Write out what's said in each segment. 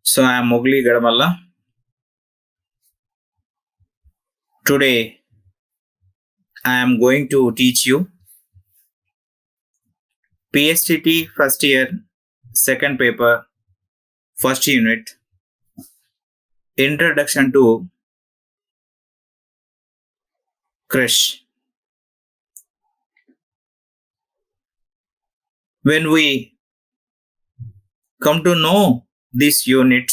So I am Mowgli Gadamalla. Today I am going to teach you PSTT first year, second paper, first unit, Introduction to Creche. When we come to know this unit,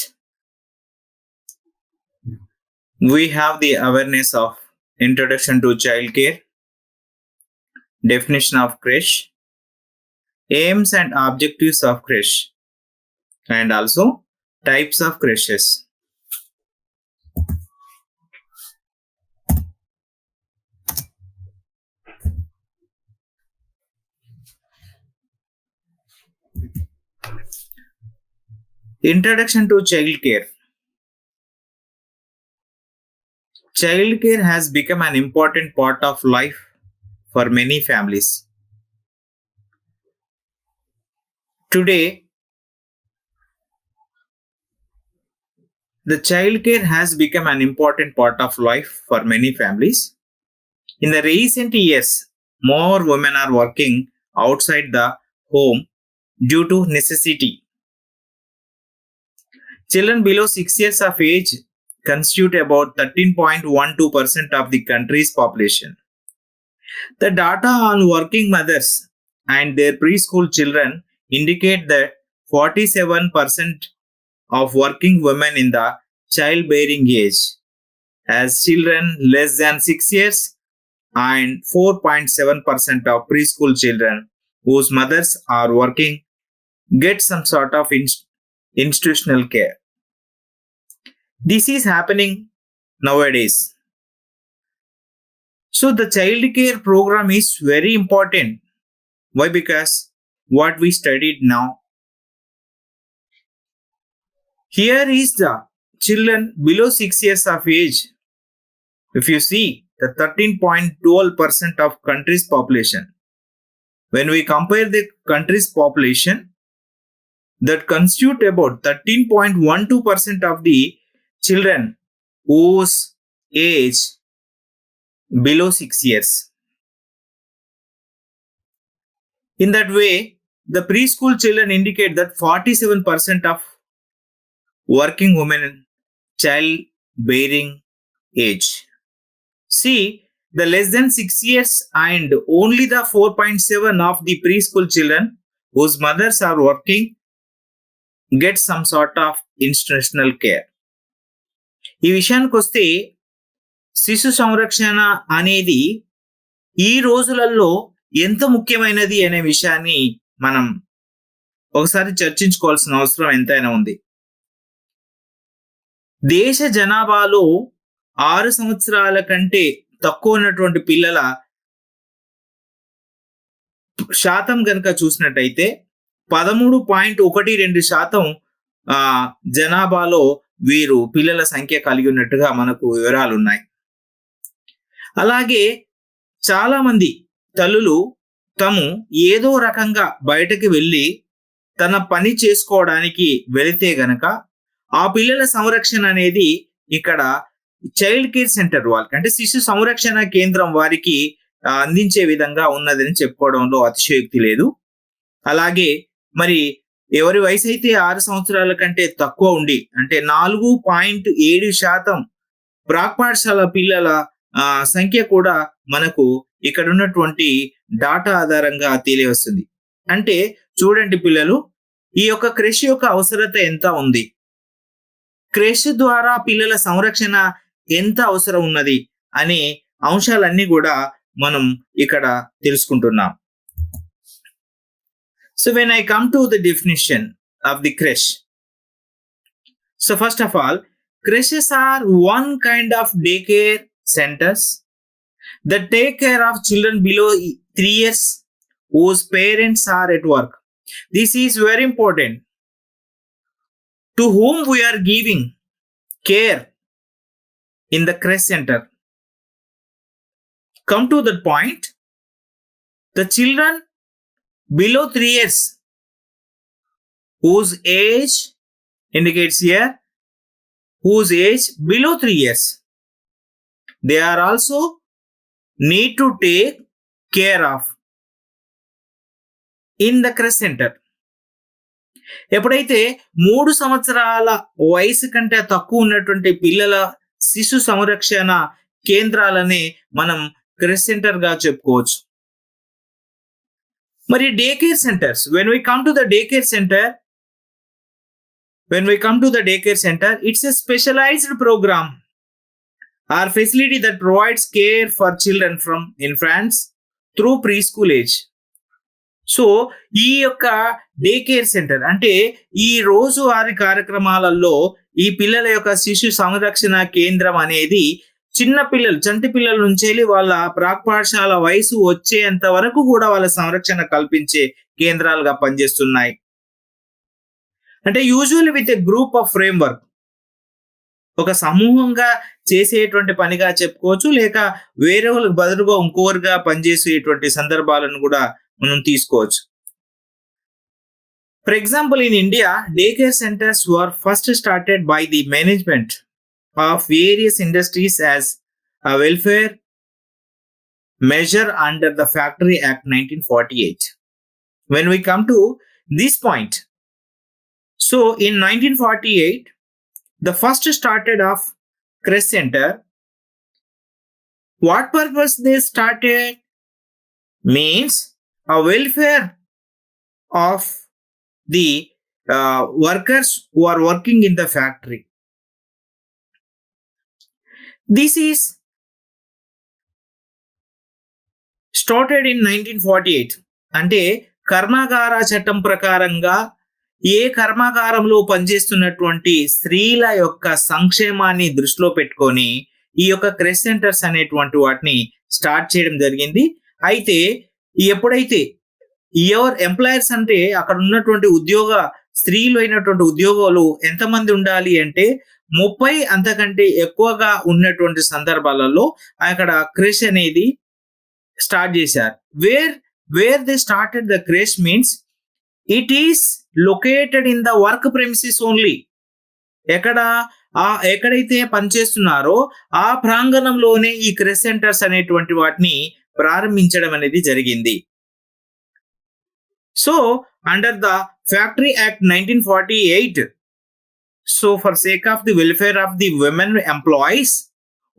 we have the awareness of Introduction to Childcare, definition of creche, aims and objectives of creche, and also types of creches. Introduction to Childcare. Childcare has become an important part of life for many families. Today, the childcare has become an important part of life for many families. In the recent years, more women are working outside the home due to necessity. Children below 6 years of age constitute about 13.12% of the country's population. The data on working mothers and their preschool children indicate that 47% of working women in the childbearing age as children less than 6 years and 4.7% of preschool children whose mothers are working get some sort of institutional care. This is happening nowadays. So the child care program is very important. Why? Because what we studied now. Here is the children below 6 years of age. If you see the 13.12% of country's population. When we compare the country's population, that constitute about 13.12% of the children whose age below 6 years. In that way, the preschool children indicate that 47% of working women in childbearing age. See, the less than 6 years and only the 4.7 of the preschool children whose mothers are working get some sort of institutional care. ఈ విషయానికి వస్తే శిశు సంరక్షణ అనేది ఈ రోజులలో ఎంత ముఖ్యమైనది అనే విషయాన్ని మనం ఒకసారి చర్చించుకోవాల్సిన అవసరం ఎంతైనా ఉంది. దేశ జనాభాలో 6 సంవత్సరాల కంటే తక్కువ ఉన్నటువంటి పిల్లల శాతం కనుక చూసినట్టయితే 13.12% జనాభాలో వీరు పిల్లల సంఖ్య కలిగి ఉన్నట్టుగా మనకు వివరాలు ఉన్నాయి. అలాగే చాలా మంది తల్లులు తాము ఏదో రకంగా బయటకు వెళ్ళి తన పని చేసుకోవడానికి వెళితే గనక ఆ పిల్లల సంరక్షణ అనేది ఇక్కడ చైల్డ్ కేర్ సెంటర్ వాళ్ళకి అంటే శిశు సంరక్షణ కేంద్రం వారికి అందించే విధంగా ఉన్నదని చెప్పుకోవడంలో అతిశయోక్తి లేదు. అలాగే మరి ఎవరి వయసు అయితే 6 సంవత్సరాల కంటే తక్కువ ఉండి అంటే 4.7% ప్రాక్ పాఠశాల పిల్లల సంఖ్య కూడా మనకు ఇక్కడ ఉన్నటువంటి డాటా ఆధారంగా తెలియవస్తుంది. అంటే చూడండి పిల్లలు, ఈ యొక్క క్రెష్ యొక్క అవసరత ఎంత ఉంది, క్రెష్ ద్వారా పిల్లల సంరక్షణ ఎంత అవసరం ఉన్నది అనే అంశాలన్నీ కూడా మనం ఇక్కడ తెలుసుకుంటున్నాం. So when I come to the definition of the creche, so first of all, creches are one kind of daycare centers that take care of children below 3 years whose parents are at work. This is very important. To whom we are giving care in the creche center. Come to that point, the children below 3 years whose age indicates here whose age below 3 years. They are also need to take care of in the CRES center. ఎప్పుడైతే 3 సంవత్సరాల వయసు కంటే తక్కువ ఉన్నటువంటి పిల్లల శిశు సంరక్షణ కేంద్రాలని మనం క్రెస్ సెంటర్ గా చెప్పుకోవచ్చు. మరి day care centres, when we come to the daycare center, it's a specialized program or facility that provides care for children from infants through preschool age. So ఈ యొక్క డే కేర్ సెంటర్ అంటే ఈ రోజువారీ కార్యక్రమాలలో ఈ పిల్లల యొక్క శిశు సంరక్షణ కేంద్రం అనేది చిన్న పిల్లలు, చంటి పిల్లల నుంచి వాళ్ళ ప్రాక్ పాఠశాల వయసు వచ్చేంత వరకు కూడా వాళ్ళ సంరక్షణ కల్పించే కేంద్రాలుగా పనిచేస్తున్నాయి. అంటే usually with a group of framework, ఒక సమూహంగా చేసేటువంటి పనిగా చెప్పుకోవచ్చు, లేక వేరే వాళ్ళకి బదులుగా ఇంకోరుగా పనిచేసేటువంటి సందర్భాలను కూడా మనం తీసుకోవచ్చు. For example, in India, daycare centers were first started by the management of various industries as a welfare measure under the Factory Act 1948. When we come to this point, so in 1948, the first started of CRES center. What purpose they started? Means a welfare of the workers who are working in the factory. This is started in 1948. అంటే కర్మాగార చట్టం ప్రకారంగా ఏ కర్మాగారంలో పనిచేస్తున్నటువంటి స్త్రీల యొక్క సంక్షేమాన్ని దృష్టిలో పెట్టుకొని ఈ యొక్క క్రెస్ సెంటర్స్ అనేటువంటి వాటిని స్టార్ట్ చేయడం జరిగింది. అయితే ఎప్పుడైతే ఎవరు ఎంప్లాయర్స్ అంటే అక్కడ ఉన్నటువంటి స్త్రీలు అయినటువంటి ఉద్యోగాలు ఎంతమంది ఉండాలి అంటే 30 అంతకంటే ఎక్కువగా ఉన్నటువంటి సందర్భాలలో అక్కడ క్రెష్ అనేది స్టార్ట్ చేశారు. Where they started the crash means it is located in the work premises only. ఎక్కడైతే పనిచేస్తున్నారో ఆ ప్రాంగణంలోనే ఈ క్రెస్ సెంటర్స్ అనేటువంటి వాటిని ప్రారంభించడం అనేది జరిగింది. So under the factory act 1948, so for sake of the welfare of the women employees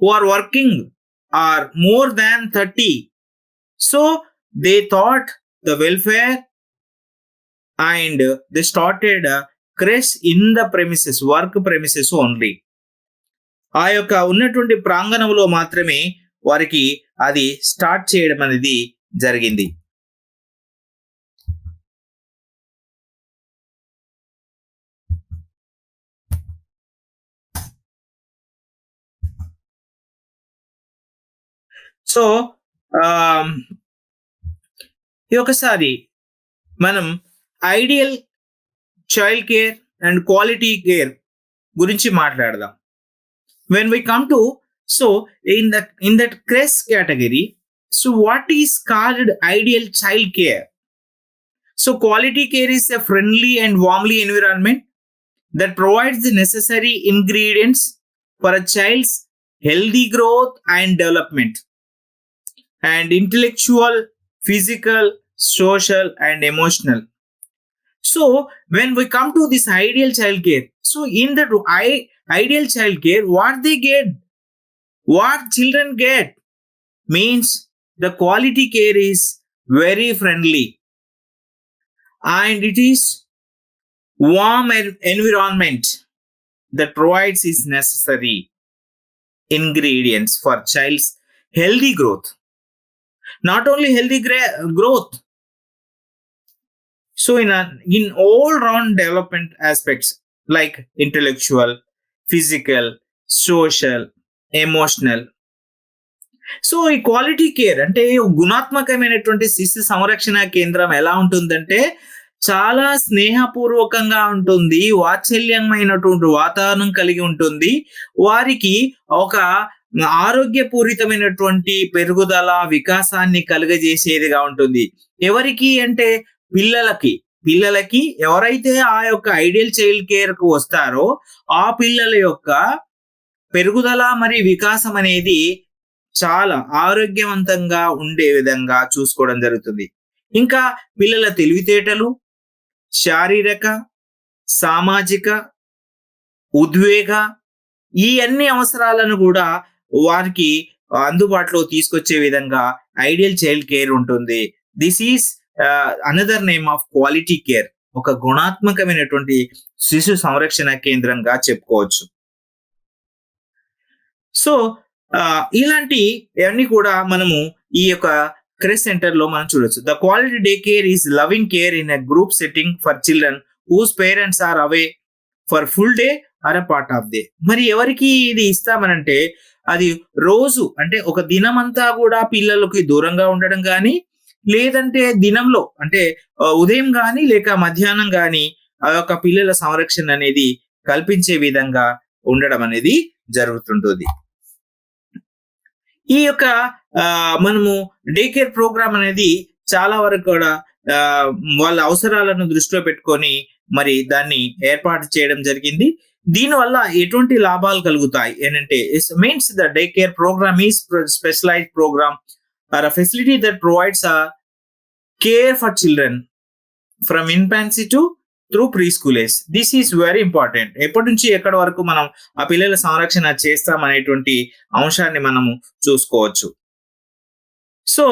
who are working are more than 30, so they thought the welfare and they started CRES in the premises, work premises only. ఆ యొక్క ఉన్నటువంటి ప్రాంగణంలో మాత్రమే వారికి అది start చేయడం అనేది జరిగింది. సో ఈ ఒకసారి మనం ideal child care and quality care గురించి మాట్లాడదాం. When we come to, so in that CRES category, so what is called ideal child care? So quality care is a friendly and warmly environment that provides the necessary ingredients for a child's healthy growth and development, and intellectual, physical, social, and emotional. So when we come to this ideal child care, so in that ideal child care, what children get means the quality care is very friendly and it is warm environment that provides its necessary ingredients for child's healthy growth. Not only healthy growth, so in all round development aspects like intellectual, physical, social, emotional. So ఈ quality care అంటే గుణాత్మకమైనటువంటి శిశు సంరక్షణ కేంద్రం ఎలా ఉంటుందంటే చాలా స్నేహపూర్వకంగా ఉంటుంది, వాత్సల్యమైనటువంటి వాతావరణం కలిగి ఉంటుంది. వారికి ఒక ఆరోగ్యపూరితమైనటువంటి పెరుగుదల, వికాసాన్ని కలుగజేసేదిగా ఉంటుంది. ఎవరికి అంటే పిల్లలకి, పిల్లలకి ఎవరైతే ఆ యొక్క ఐడియల్ చైల్డ్ కేర్ కు వస్తారో ఆ పిల్లల యొక్క పెరుగుదల మరియు వికాసం అనేది చాలా ఆరోగ్యవంతంగా ఉండే విధంగా చూసుకోవడం జరుగుతుంది. ఇంకా పిల్లల తెలివితేటలు, శారీరక, సామాజిక, ఉద్వేగ ఈ అన్ని అవసరాలను కూడా వారికి అందుబాటులో తీసుకొచ్చే విధంగా ఐడియల్ చైల్డ్ కేర్ ఉంటుంది. This is another name of quality care. ఒక గుణాత్మకమైనటువంటి శిశు సంరక్షణ కేంద్రంగా చెప్పుకోవచ్చు. సో ఇలాంటి అన్ని కూడా మనము ఈ యొక్క క్రెష్ సెంటర్ లో మనం చూడొచ్చు. The quality day care is loving care in a group setting for children whose parents are away for full day or a part of day. మరి ఎవరికి ఇది ఇస్తామనంటే అది రోజు అంటే ఒక దినమంతా కూడా పిల్లలకి దూరంగా ఉండడం కానీ, లేదంటే దినంలో అంటే ఉదయం కానీ లేక మధ్యాహ్నం కానీ ఆ యొక్క పిల్లల సంరక్షణ అనేది కల్పించే విధంగా ఉండడం అనేది జరుగుతుంటుంది. ఈ యొక్క మనము డే కేర్ ప్రోగ్రామ్ అనేది చాలా వరకు కూడా వాళ్ళ అవసరాలను దృష్టిలో పెట్టుకొని మరి దాన్ని ఏర్పాటు చేయడం జరిగింది. దీనివల్ల ఎటువంటి లాభాలు కలుగుతాయి ఏంటంటే means the day care programme is specialised programme or a facility that provides a care for children from infancy to through preschool age. This is very important. ఎప్పటి నుంచి ఎక్కడి వరకు మనం ఆ పిల్లల సంరక్షణ చేస్తామనేటువంటి అంశాన్ని మనము చూసుకోవచ్చు. సో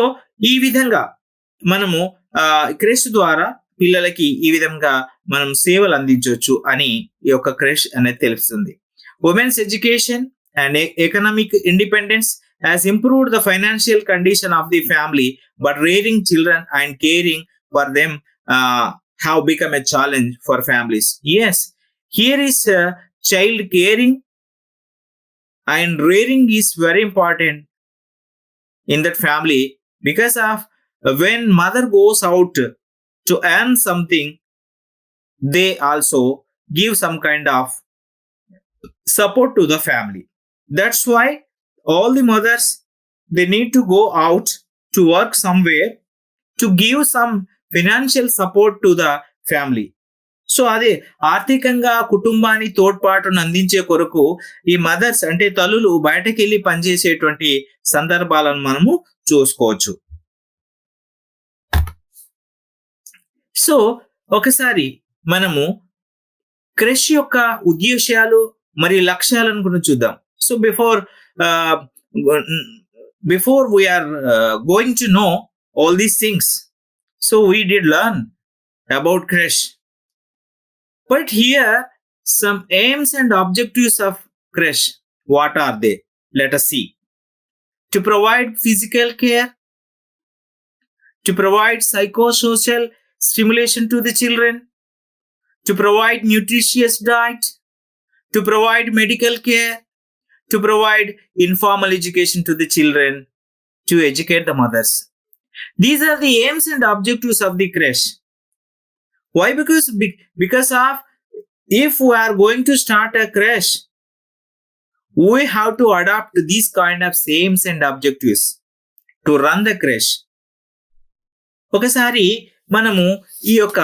ఈ విధంగా మనము క్రెష్ ద్వారా పిల్లలకి ఈ విధంగా మనం సేవలు అందించవచ్చు అని ఈ యొక్క క్రెష్ అనేది తెలుస్తుంది. Women's education and economic independence has improved the financial condition of the family, but rearing children and caring for them have become a challenge for families. Yes, here is child caring and rearing is very important in that family, because of when mother goes out to earn something, they also give some kind of support to the family. That's why all the mothers, they need to go out to work somewhere to give some financial support to the family. So అదే ఆర్థికంగా కుటుంబాన్ని తోడ్పాటును అందించే కొరకు ఈ mothers అంటే తల్లులు బయటకు వెళ్ళి పనిచేసేటువంటి సందర్భాలను మనము చూసుకోవచ్చు. సో ఒకసారి మనము క్రెష్ యొక్క ఉద్దేశాలు మరియు లక్ష్యాలను గురించి చూద్దాం. So before we are going to know all these things, so we did learn about creche, but here some aims and objectives of creche. What are they? Let us see. To provide physical care, to provide psychosocial stimulation to the children, to provide nutritious diet, to provide medical care, to provide informal education to the children, to educate the mothers. These are the aims and objectives of the creche. Why? Because of if we are going to start a creche, we have to adopt these kind of aims and objectives to run the creche. ఒకసారి మనము ఈ యొక్క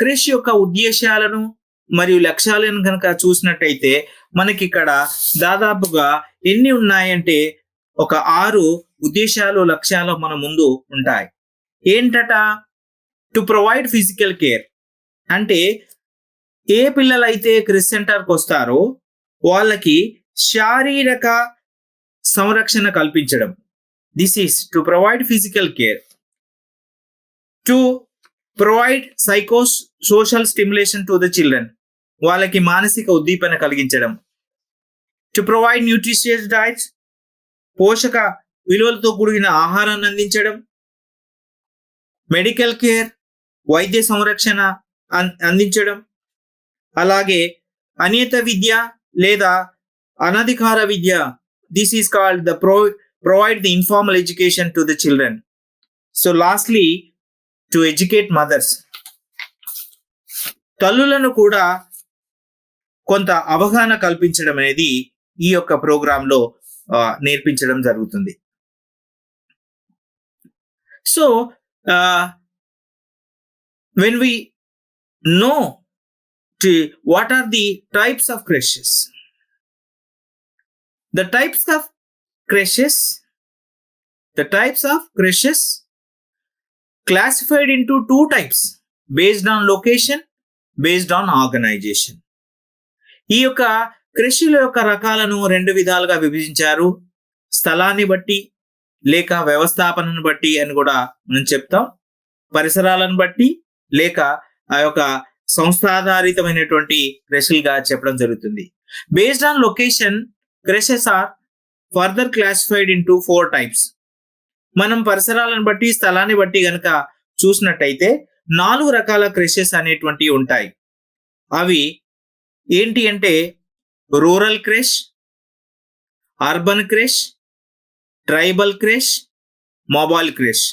crash యొక్క ఉద్దేశాలను మరియు లక్ష్యాలను కనుక చూసినట్టయితే మనకి ఇక్కడ దాదాపుగా ఎన్ని ఉన్నాయంటే ఒక 6 ఉద్దేశాలు లక్ష్యాలు మన ముందు ఉంటాయి. ఏంటట? టు ప్రొవైడ్ ఫిజికల్ కేర్ అంటే ఏ పిల్లలైతే క్రెష్ సెంటర్కి వస్తారో వాళ్ళకి శారీరక సంరక్షణ కల్పించడం. This is to provide physical care. To provide social stimulation to the children, వాళ్ళకి మానసిక ఉద్దీపన కలిగించడం. టు ప్రొవైడ్ న్యూట్రిషియస్ డైట్, పోషక విలువలతో కూడిన ఆహారాన్ని అందించడం. మెడికల్ కేర్, వైద్య సంరక్షణ అందించడం. అలాగే అనియత విద్య లేదా అనధికార విద్య, this is called the provide the informal education to the children. So lastly to educate mothers, తల్లులను కూడా కొంత అవగాహన కల్పించడం అనేది ఈ యొక్క ప్రోగ్రాంలో నేర్పించడం జరుగుతుంది. So when we know what are the types of creches. The types of creches classified into two types based on location, based on organization. ఈ యొక్క కృషిల యొక్క రకాలను రెండు విధాలుగా విభజించారు. స్థలాన్ని బట్టి లేక వ్యవస్థాపనను బట్టి అని కూడా మనం చెప్తాం. పరిసరాలను బట్టి లేక ఆ యొక్క సంస్థాధారితమైనటువంటి క్రెషులుగా చెప్పడం జరుగుతుంది. Based on location creches are further classified into 4 types. మనం పరిసరాలను బట్టి స్థలాన్ని బట్టి గనక చూసినట్టయితే 4 రకాల క్రెషెస్ అనేటువంటివి ఉంటాయి. అవి ఏంటి అంటే rural crash, urban crash, tribal crash, mobile crash.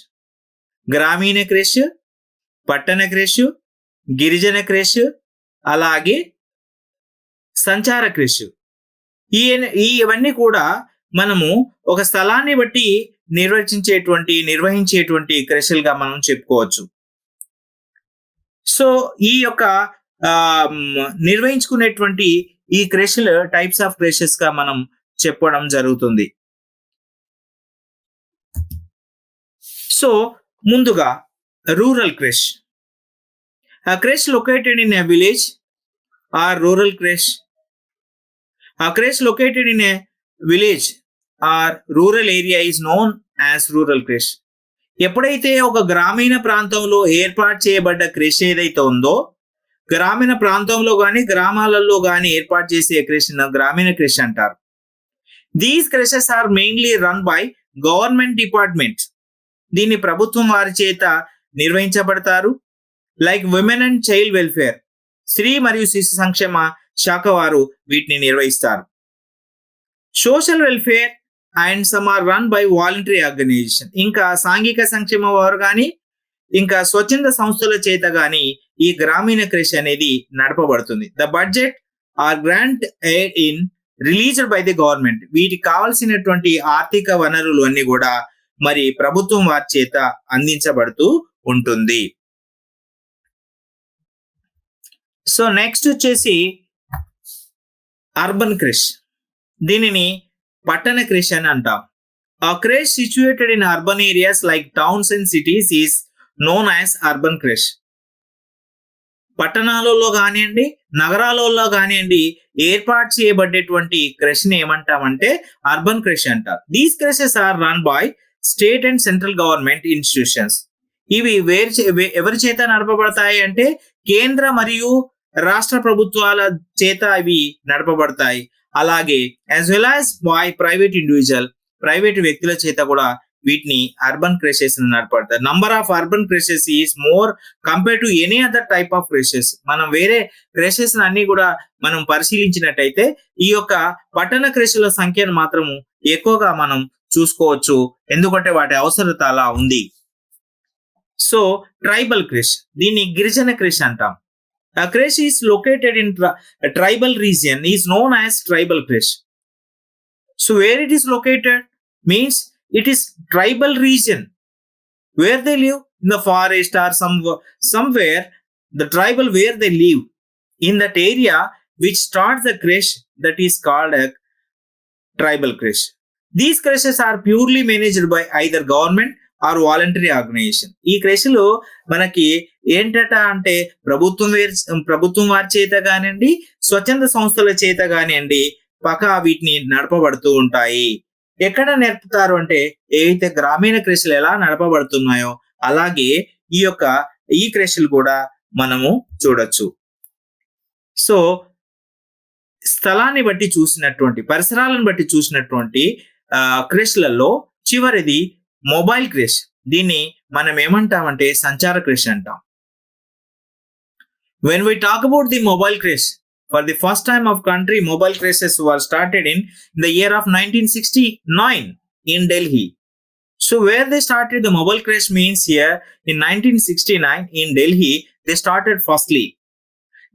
గ్రామీణ క్రెష్, పట్టణ క్రెష్, గిరిజన క్రెష్, అలాగే సంచార క్రెష్. ఇవన్నీ కూడా మనము ఒక స్థలాన్ని బట్టి నిర్వహించేటువంటి క్రెషులుగా మనం చెప్పుకోవచ్చు. సో ఈ యొక్క నిర్వహించుకునేటువంటి ఈ క్రెషులు టైప్స్ ఆఫ్ క్రెషెస్ గా మనం చెప్పడం జరుగుతుంది. సో ముందుగా rural crash. A creche located in a village or rural creche. A creche located in a village or rural area is known as rural creche. ఎప్పుడైతే ఒక గ్రామీణ ప్రాంతంలో ఏర్పాటు చేయబడ్డ క్రెష్ ఏదైతే ఉందో, గ్రామీణ ప్రాంతంలో కానీ గ్రామాలలో కానీ ఏర్పాటు చేసే క్రెష్ను గ్రామీణ క్రెష్ అంటారు. These creches are mainly run by government departments. దీన్ని ప్రభుత్వం వారి చేత నిర్వహించబడతారు. Like women and child welfare, స్త్రీ మరియు శిశు సంక్షేమ శాఖ వారు వీటిని నిర్వహిస్తారు. Social welfare and some are run by voluntary organisation. ఇంకా సాంఘిక సంక్షేమ వారు కానీ ఇంకా స్వచ్ఛంద సంస్థల చేత కానీ ఈ గ్రామీణ క్రెష్ అనేది నడపబడుతుంది. The budget or grant aid in released by the government. వీటికి కావాల్సినటువంటి ఆర్థిక వనరులు అన్ని కూడా మరి ప్రభుత్వం వారి చేత అందించబడుతూ ఉంటుంది. సో నెక్స్ట్ వచ్చేసి అర్బన్ క్రెష్. దీనిని పట్టణ క్రెష్ అని అంటాం. ఆ creche situated in urban areas like towns and cities is known as urban creche. పట్టణాలలో కానివ్వండి నగరాలలో కానివ్వండి ఏర్పాటు చేయబడేటువంటి క్రెష్ని ఏమంటామంటే అర్బన్ క్రెష్ అంటారు. These creches are run by state and central government institutions. ఇవి ఎవరి చేత నడపబడతాయి అంటే కేంద్ర మరియు రాష్ట్ర ప్రభుత్వాల చేత ఇవి నడపబడతాయి. అలాగే as well as by private individual, private వ్యక్తుల చేత కూడా వీటిని అర్బన్ క్రెషెస్ నడపడతాయి. Number of urban creches is more compare to any other type of creches. మనం వేరే క్రెషెస్ అన్ని కూడా మనం పరిశీలించినట్టయితే ఈ యొక్క పట్టణ క్రెషుల సంఖ్యను మాత్రము ఎక్కువగా మనం చూసుకోవచ్చు, ఎందుకంటే వాటి అవసరత అలా ఉంది. సో ట్రైబల్ క్రెష్, దీన్ని గిరిజన క్రెష్ అంటాం. A creche is located in a tribal region is known as tribal creche. So where it is located means it is tribal region where they live in the forest or somewhere the tribal where they live in that area which starts the creche, that is called a tribal creche. These creches are purely managed by either government or voluntary organisation. ఈ క్రెష్లు మనకి ఏంటట అంటే ప్రభుత్వం వారి చేత కానివ్వండి స్వచ్ఛంద సంస్థల చేత కానివ్వండి వీటిని నడపబడుతూ ఉంటాయి. ఎక్కడ నేర్పుతారు అంటే ఏవైతే గ్రామీణ క్రెష్లు ఎలా నడపబడుతున్నాయో అలాగే ఈ క్రెష్లు కూడా మనము చూడొచ్చు. సో స్థలాన్ని బట్టి చూసినటువంటి పరిసరాలను బట్టి చూసినటువంటి క్రెష్లలో చివరిది మొబైల్ క్రెష్. దీన్ని మనం ఏమంటామంటే సంచార క్రెష్ అంటాం. When we talk about the mobile crash, for the first time of country, mobile crashes were started in the year of 1969 in Delhi. So where they started the mobile crash means here in 1969 in Delhi, they started firstly.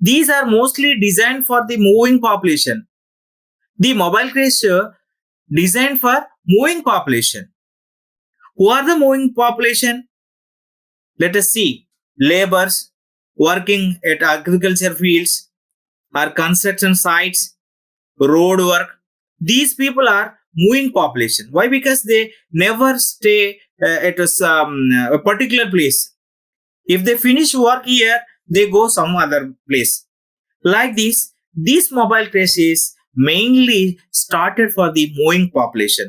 These are mostly designed for the moving population. The mobile crash designed for moving population. Who are the moving population? Let us see. Laborers, working at agriculture fields or construction sites, road work. These people are moving population. Why? Because they never stay at a particular place. If they finish work here, they go some other place. Like this, these mobile crash mainly started for the moving population.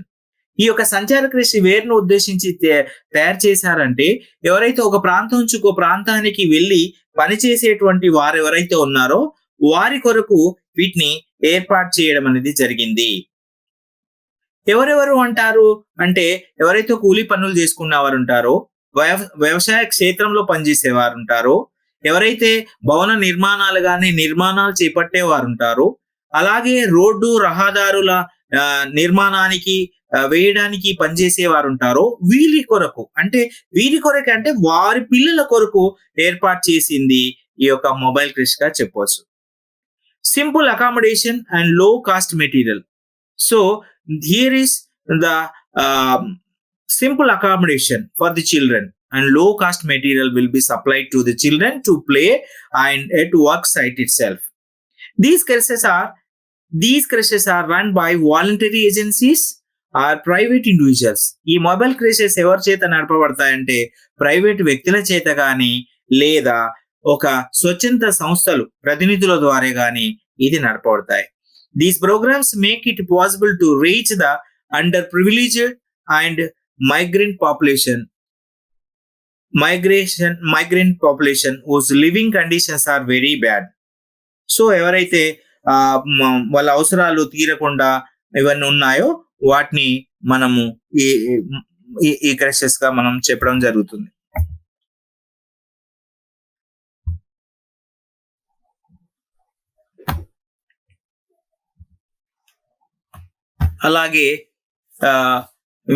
ఈ యొక్క సంచార కృషి వేరును ఉద్దేశించి తయారు చేశారంటే, ఎవరైతే ఒక ప్రాంతం నుంచి ఇంకో ప్రాంతానికి వెళ్ళి పనిచేసేటువంటి వారు ఎవరైతే ఉన్నారో వారి కొరకు వీటిని ఏర్పాటు చేయడం అనేది జరిగింది. ఎవరెవరు అంటారు అంటే, ఎవరైతే కూలీ పనులు చేసుకున్నవారు ఉంటారో, వ్యవసాయ క్షేత్రంలో పనిచేసేవారు ఉంటారో, ఎవరైతే భవన నిర్మాణాలు కానీ నిర్మాణాలు చేపట్టేవారు ఉంటారో, అలాగే రోడ్డు రహదారుల నిర్మాణానికి వేయడానికి పనిచేసేవారు ఉంటారో వీరి కొరకు అంటే వారి పిల్లల కొరకు ఏర్పాటు చేసింది ఈ యొక్క మొబైల్ క్రిష్ గా చెప్పవచ్చు. సింపుల్ అకామిడేషన్ అండ్ లో cost material. So here is the simple accommodation for the children and low cost material will be supplied to the children to play and at work site itself. These creches are run by voluntary agencies or private individuals. ఈ mobile క్రేషెస్ ఎవరి చేత నడపబడతాయంటే private వ్యక్తుల చేత గాని లేదా ఒక స్వచ్ఛంద సంస్థలు ప్రతినిధుల ద్వారా గాని ఇది నడపబడతాయి. These programs make it possible to reach the underprivileged and migrant population whose living conditions are very bad. So ఎవరైతే వాళ్ళ అవసరాలు తీరకుండా ఇవన్నీ ఉన్నాయో వాటిని మనము ఈ క్రషెస్ గా మనం చెప్పడం జరుగుతుంది. అలాగే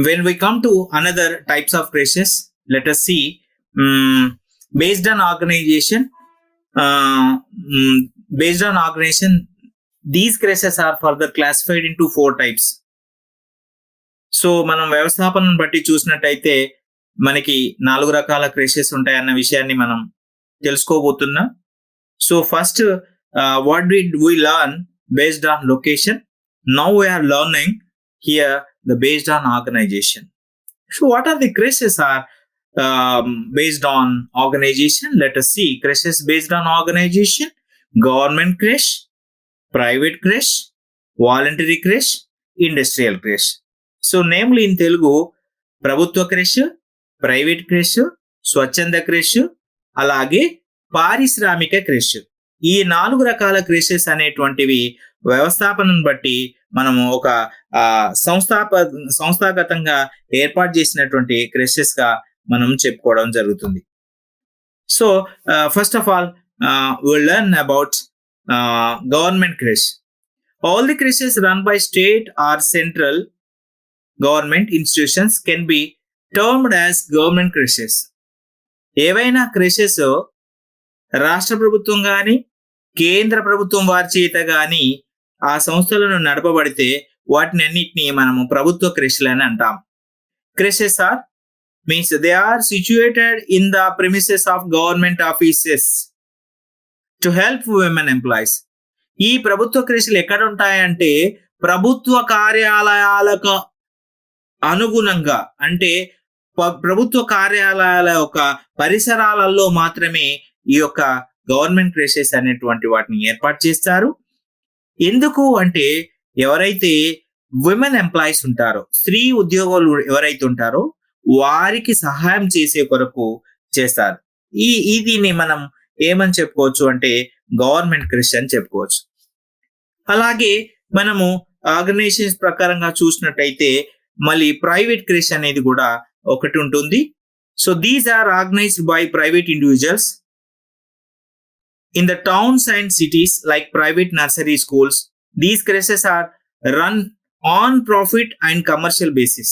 when we come to another types of creches, let us see based on organization. These creches are further classified into 4 types. So మనం వ్యవస్థాపనను బట్టి చూసినట్టయితే మనకి 4 రకాల క్రేషెస్ ఉంటాయన్న విషయాన్ని మనం తెలుసుకోబోతున్నాం. So first what did we learn based on location? Now we are learning here the based on organization. So what are the creches are based on organization? Let us see. Creches based on organization: government creche, private creche, voluntary creche, industrial creche. So namely in Telugu, ప్రభుత్వ crash, private crash, స్వచ్ఛంద crash, అలాగే పారిశ్రామిక crash. ఈ 4 రకాల క్రెషెస్ అనేటువంటివి వ్యవస్థాపనను బట్టి మనము ఒక సంస్థాగతంగా ఏర్పాటు చేసినటువంటి క్రెషెస్ గా మనం చెప్పుకోవడం జరుగుతుంది. So first of all we'll learn about government creche. All the creches run by state or central government institutions can be termed as government creches. ఏవైనా క్రెషెస్ రాష్ట్ర ప్రభుత్వం కానీ కేంద్ర ప్రభుత్వం వారి చేత కానీ ఆ సంస్థలను నడపబడితే వాటిని అన్నిటిని మనము ప్రభుత్వ క్రెష్లు అని అంటాం. Creches are means they are situated in the premises of government offices to help women employees. ఈ ప్రభుత్వ క్రెష్లు ఎక్కడ ఉంటాయంటే ప్రభుత్వ కార్యాలయాలకు అనుగుణంగా, అంటే ప్రభుత్వ కార్యాలయాల యొక్క పరిసరాలలో మాత్రమే ఈ యొక్క గవర్నమెంట్ క్రెషెస్ అనేటువంటి వాటిని ఏర్పాటు చేస్తారు. ఎందుకు అంటే ఎవరైతే విమెన్ ఎంప్లాయీస్ ఉంటారో, స్త్రీ ఉద్యోగులు ఎవరైతే ఉంటారో వారికి సహాయం చేసే కొరకు చేస్తారు. దీన్ని మనం ఏమని చెప్పుకోవచ్చు అంటే గవర్నమెంట్ క్రెష్ అని చెప్పుకోవచ్చు. అలాగే మనము ఆర్గనైజేషన్స్ ప్రకారంగా చూసినట్టయితే మళ్ళీ ప్రైవేట్ క్రెష్ అనేది కూడా ఒకటి ఉంటుంది. So these are organised by private individuals in the towns and cities like private nursery schools. These creches are run on profit and commercial basis.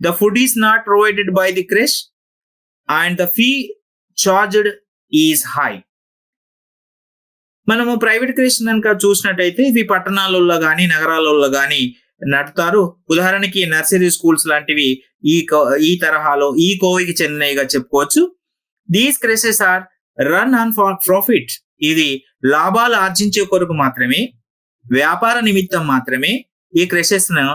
The food is not provided by the creche and the fee charged is high. మనము private crash కనుక చూసినట్టయితే ఇవి పట్టణాలలో కానీ నగరాలలో కానీ నడుపుతారు. ఉదాహరణకి నర్సరీ స్కూల్స్ లాంటివి ఈ తరహాలో ఈ కోవికి చెందినవిగా చెప్పుకోవచ్చు. These creches are run on for profit. ఇది లాభాలు ఆర్జించే కొరకు మాత్రమే, వ్యాపార నిమిత్తం మాత్రమే ఈ క్రెషెస్ ను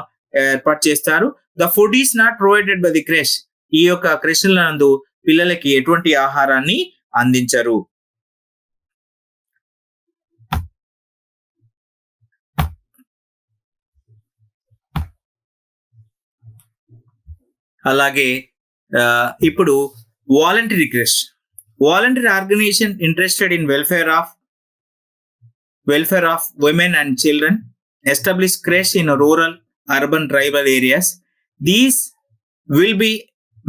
ఏర్పాటు చేస్తారు. The food is not provided by the crash. ఈ యొక్క క్రెష్ నందు పిల్లలకి ఎటువంటి ఆహారాన్ని అందించరు. అలాగే ఇప్పుడు voluntary creche. Voluntary organisation interested in welfare of women and children establish creche in rural, urban, tribal areas. These will be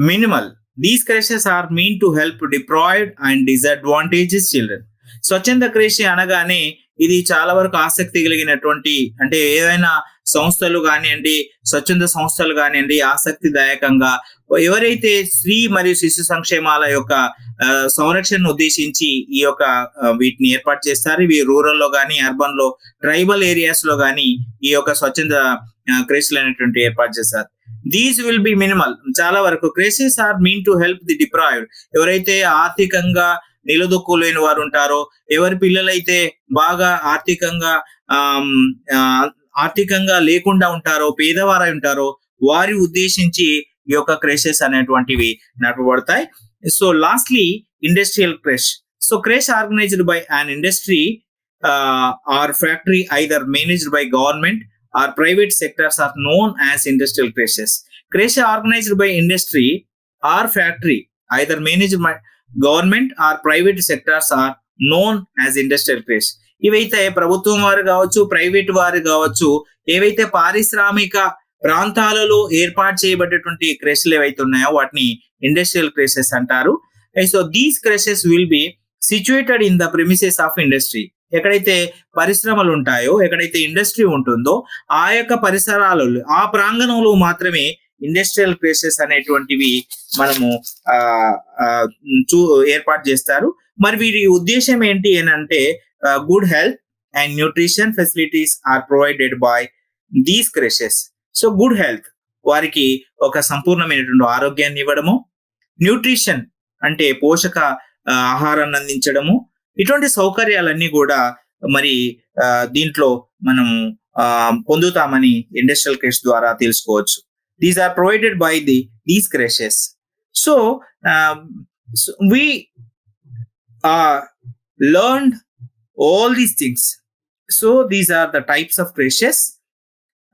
minimal. These creches are meant to help deprived and disadvantaged children. స్వచ్ఛంద క్రేషి అనగానే ఇది చాలా వరకు ఆసక్తి కలిగినటువంటి, అంటే ఏదైనా సంస్థలు కానివ్వండి, స్వచ్ఛంద సంస్థలు కానివ్వండి, ఆసక్తిదాయకంగా ఎవరైతే స్త్రీ మరియు శిశు సంక్షేమాల యొక్క సంరక్షణను ఉద్దేశించి ఈ యొక్క వీటిని ఏర్పాటు చేస్తారు. ఇవి రూరల్ లో కానీ, అర్బన్ లో, ట్రైబల్ ఏరియాస్ లో కానీ ఈ యొక్క స్వచ్ఛంద క్రేషిలు అనేటువంటి ఏర్పాటు చేస్తారు. These will be minimal. చాలా వరకు creches are mean to help the deprived. ఎవరైతే ఆర్థికంగా నిలదొక్కులేని వారు ఉంటారో, ఎవరి పిల్లలైతే బాగా ఆర్థికంగా లేకుండా ఉంటారో, పేదవారై ఉంటారో వారి ఉద్దేశించి ఈ యొక్క క్రేషెస్ అనేటువంటివి నడపబడతాయి. So lastly industrial creche. So creche organised by an industry or factory either managed by government or private sectors are known as industrial creches. Creche organized by industry or factory, either managed by government or private sectors are known as industrial creche. ఇవైతే ప్రభుత్వం వారు కావచ్చు, private వారు కావచ్చు, ఏవైతే పారిశ్రామిక ప్రాంతాలలో ఏర్పాటు చేయబడేటువంటి క్రెష్లు ఏవైతే ఉన్నాయో వాటిని ఇండస్ట్రియల్ క్రెషెస్ అంటారు. So these creches will be situated in the premises of industry. ఎక్కడైతే పరిశ్రమలు ఉంటాయో, ఎక్కడైతే ఇండస్ట్రీ ఉంటుందో ఆ యొక్క పరిసరాలలో, ఆ ప్రాంగణంలో మాత్రమే ఇండస్ట్రియల్ క్రేషెస్ అనేటువంటివి మనము ఏర్పాటు చేస్తారు. మరి వీరి ఉద్దేశం ఏంటి అంటే good health and nutrition facilities are provided by these creches. So good health, వారికి ఒక సంపూర్ణమైనటువంటి ఆరోగ్యాన్ని ఇవ్వడము, న్యూట్రిషన్ అంటే పోషక ఆహారాన్ని అందించడము, ఇటువంటి సౌకర్యాలన్నీ కూడా మరి దీంట్లో మనం పొందుతామని ఇండస్ట్రియల్ క్రేష్ ద్వారా తెలుసుకోవచ్చు. These are provided by these creches. So we learned all these things. So these are the types of creches.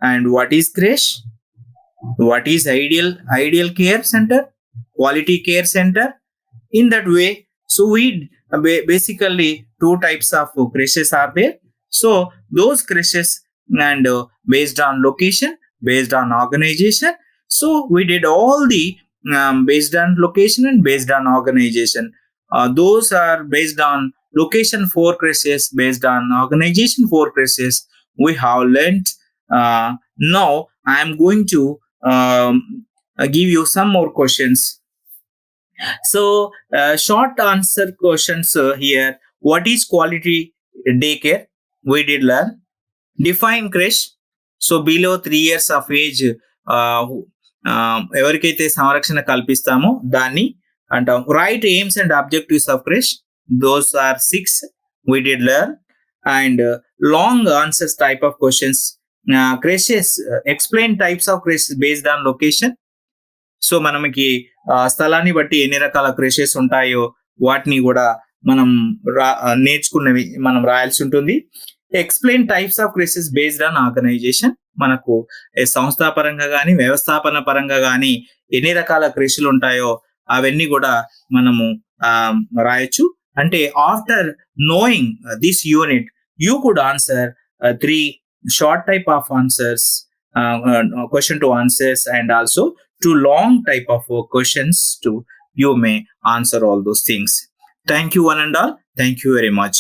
And what is creche? What is ideal care center, quality care center? In that way, so we basically two types of creches are there. So those creches and based on location, based on organization. So we did all the based on location and based on organization. Those are based on location 4 creches, based on organization 4 creches. We have learnt. Now I am going to give you some more questions. So short answer questions here. What is quality daycare? We did learn. Define creche. So below 3 years of age ఎవరికైతే సంరక్షణ కల్పిస్తామో దాన్ని అంటాం. Right aims and objectives of creche. Those are 6. We did learn. And long answers type of questions. Creches, explain types of creches based on location. So మనకి స్థలాన్ని బట్టి ఎన్ని రకాల క్రెషెస్ ఉంటాయో వాటిని కూడా మనం నేర్చుకున్నవి మనం రాయాల్సి ఉంటుంది. Explain types of creches based on organisation. మనకు సంస్థాపరంగా కానీ వ్యవస్థాపన పరంగా కానీ ఎన్ని రకాల క్రెషులు ఉంటాయో అవన్నీ కూడా మనము రాయొచ్చు. అంటే after knowing this unit you could answer 3 short type of answers, question to answers, and also 2 long type of questions to you may answer all those things. Thank you one and all. Thank you very much.